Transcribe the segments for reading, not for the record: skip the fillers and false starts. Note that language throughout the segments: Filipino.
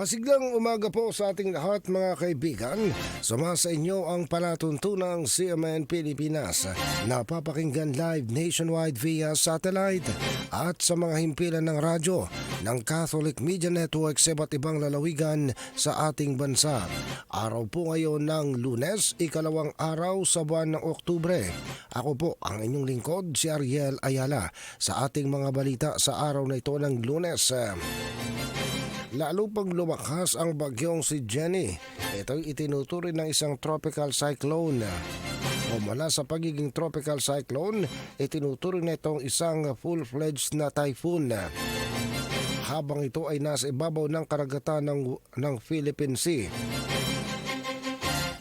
Masiglang umaga po sa ating lahat mga kaibigan. Sumasa inyo ang palatuntunang CMN Pilipinas. Napapakinggan live nationwide via satellite at sa mga himpilan ng radyo ng Catholic Media Network sa iba't ibang lalawigan sa ating bansa. Araw po ngayon ng Lunes, ikalawang araw sa buwan ng Oktubre. Ako po ang inyong lingkod, si Ariel Ayala, sa ating mga balita sa araw na ito ng Lunes. Lalo pang lumakas ang bagyong si Jenny. Ito'y itinuturing ng isang tropical cyclone. Mula sa pagiging tropical cyclone, itinuturing na itong isang full-fledged na typhoon. Habang ito ay nasa ibabaw ng karagatan ng Philippine Sea.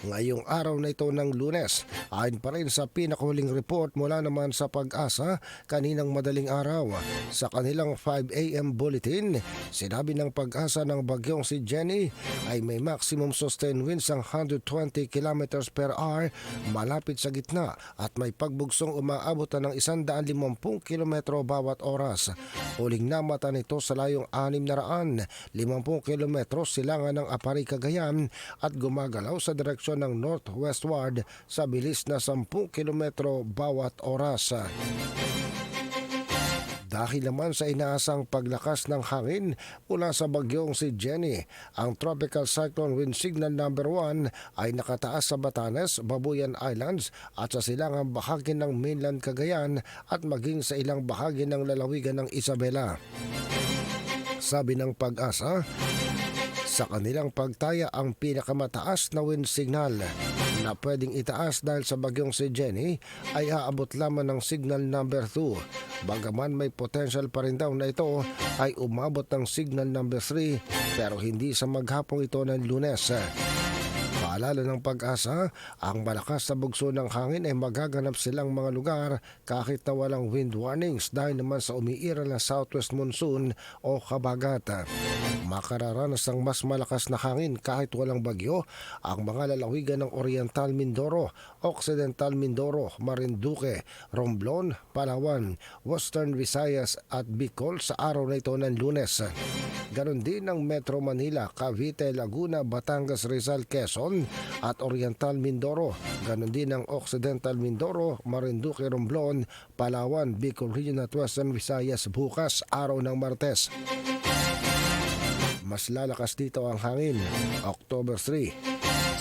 Ngayong araw na ito ng Lunes, ayon pa rin sa pinakahuling report mula naman sa Pag-asa kaninang madaling araw. Sa kanilang 5 a.m. bulletin, sinabi ng Pag-asa ng bagyong si Jenny ay may maximum sustained winds ng 120 km per hour malapit sa gitna at may pagbugsong umaabot na ng 150 km bawat oras. Huling namata nito sa layong 650 km silangan ng Apari, Cagayan at gumagalaw sa direksyon ng northwestward sa bilis na 10 km bawat oras. Dahil naman sa inaasang paglakas ng hangin mula sa bagyong si Jenny, ang Tropical Cyclone Wind Signal number 1 ay nakataas sa Batanes, Babuyan Islands at sa silangang bahagi ng mainland Cagayan at maging sa ilang bahagi ng lalawigan ng Isabela. Sabi ng Pag-asa, sa kanilang pagtaya ang pinakamataas na wind signal na pwedeng itaas dahil sa bagyong si Jenny ay aabot lamang ng signal number 2. Bagaman may potential pa rin daw na ito ay umabot ng signal number 3 pero hindi sa maghapong ito ng Lunes. Paalala ng Pag-asa, ang malakas na bugso ng hangin ay magaganap silang mga lugar kahit na walang wind warnings dahil naman sa umiiral na southwest monsoon o habagat. Makararanas ng mas malakas na hangin kahit walang bagyo ang mga lalawigan ng Oriental Mindoro, Occidental Mindoro, Marinduque, Romblon, Palawan, Western Visayas at Bicol sa araw na ito ng Lunes. Ganon din ng Metro Manila, Cavite, Laguna, Batangas, Rizal, Quezon at Oriental Mindoro. Ganon din ng Occidental Mindoro, Marinduque, Romblon, Palawan, Bicol Region at Western Visayas bukas araw ng Martes. Mas lalakas dito ang hangin, October 3.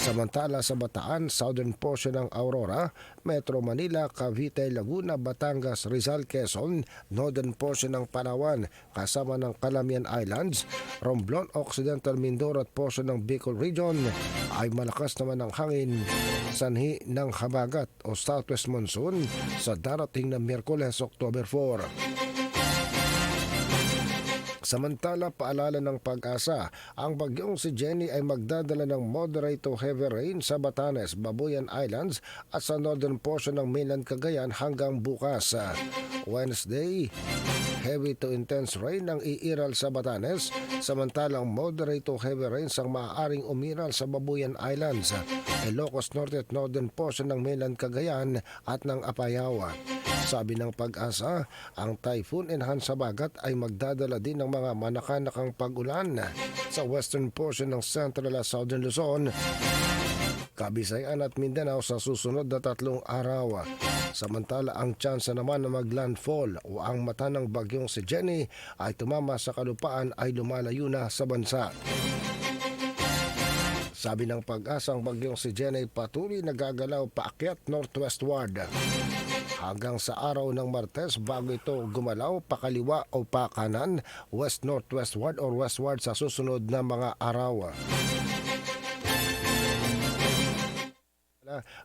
Samantala sa Bataan, southern portion ng Aurora, Metro Manila, Cavite, Laguna, Batangas, Rizal, Quezon, northern portion ng Palawan, kasama ng Calamian Islands, Romblon, Occidental Mindoro at portion ng Bicol Region ay malakas naman ang hangin, sanhi ng habagat o southwest monsoon sa darating na Miyerkules, October 4. Samantala, paalala ng Pag-asa, ang bagyong si Jenny ay magdadala ng moderate to heavy rain sa Batanes, Babuyan Islands at sa northern portion ng mainland Cagayan hanggang bukas. Wednesday, heavy to intense rain ang iiral sa Batanes, samantalang moderate to heavy rains ang maaaring umiral sa Babuyan Islands, Ilocos Norte at northern portion ng mainland Cagayan at ng Apayao. Sabi ng Pag-asa, ang typhoon enhanced habagat ay magdadala din ng mga manakanakang pag-ulan sa western portion ng Central at Southern Luzon, Kabisayan at Mindanao sa susunod na 3 araw. Samantala ang tsansa naman na maglandfall o ang mata ng bagyong si Jenny ay tumama sa kalupaan ay lumalayo na sa bansa. Sabi ng Pag-asa, ang bagyong si Jenny patuloy nagagalaw paakyat northwestward hanggang sa araw ng Martes bago ito gumalaw pakaliwa o pakanan, west-northwestward or westward sa susunod na mga araw.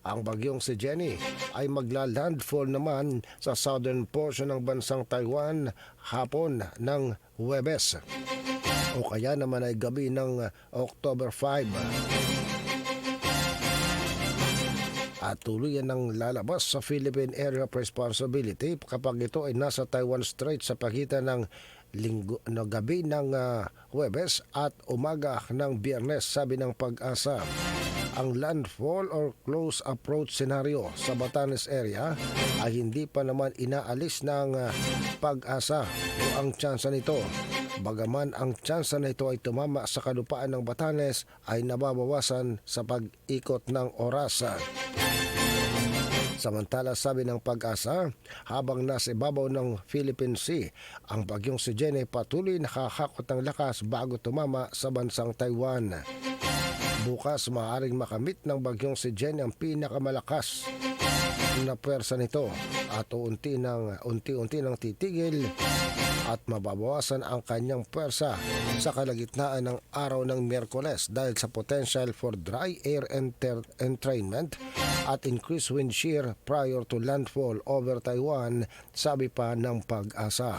Ang bagyong si Jenny ay magla-landfall naman sa southern portion ng bansang Taiwan hapon ng Huwebes o kaya naman ay gabi ng October 5. At tuluyan ng lalabas sa Philippine Area of Responsibility kapag ito ay nasa Taiwan Strait sa pagitan ng gabi ng Huwebes at umaga ng Biyernes, sabi ng Pag-asa. Ang landfall or close approach scenario sa Batanes area ay hindi pa naman inaalis ng Pag-asa o ang tsansa nito Bagaman ang tsansa na ito ay tumama sa kalupaan ng Batanes ay nababawasan sa pag-ikot ng oras. Samantala, sabi ng Pag-asa, habang nasa ibabaw ng Philippine Sea, ang bagyong si Jenny patuloy nakakakot ng lakas bago tumama sa bansang Taiwan. Bukas maaaring makamit ng bagyong si Jenny ang pinakamalakas na pwersa nito at unti-unti nang titigil at mababawasan ang kanyang pwersa sa kalagitnaan ng araw ng Miyerkules dahil sa potential for dry air entrainment at increased wind shear prior to landfall over Taiwan, sabi pa ng Pag-asa.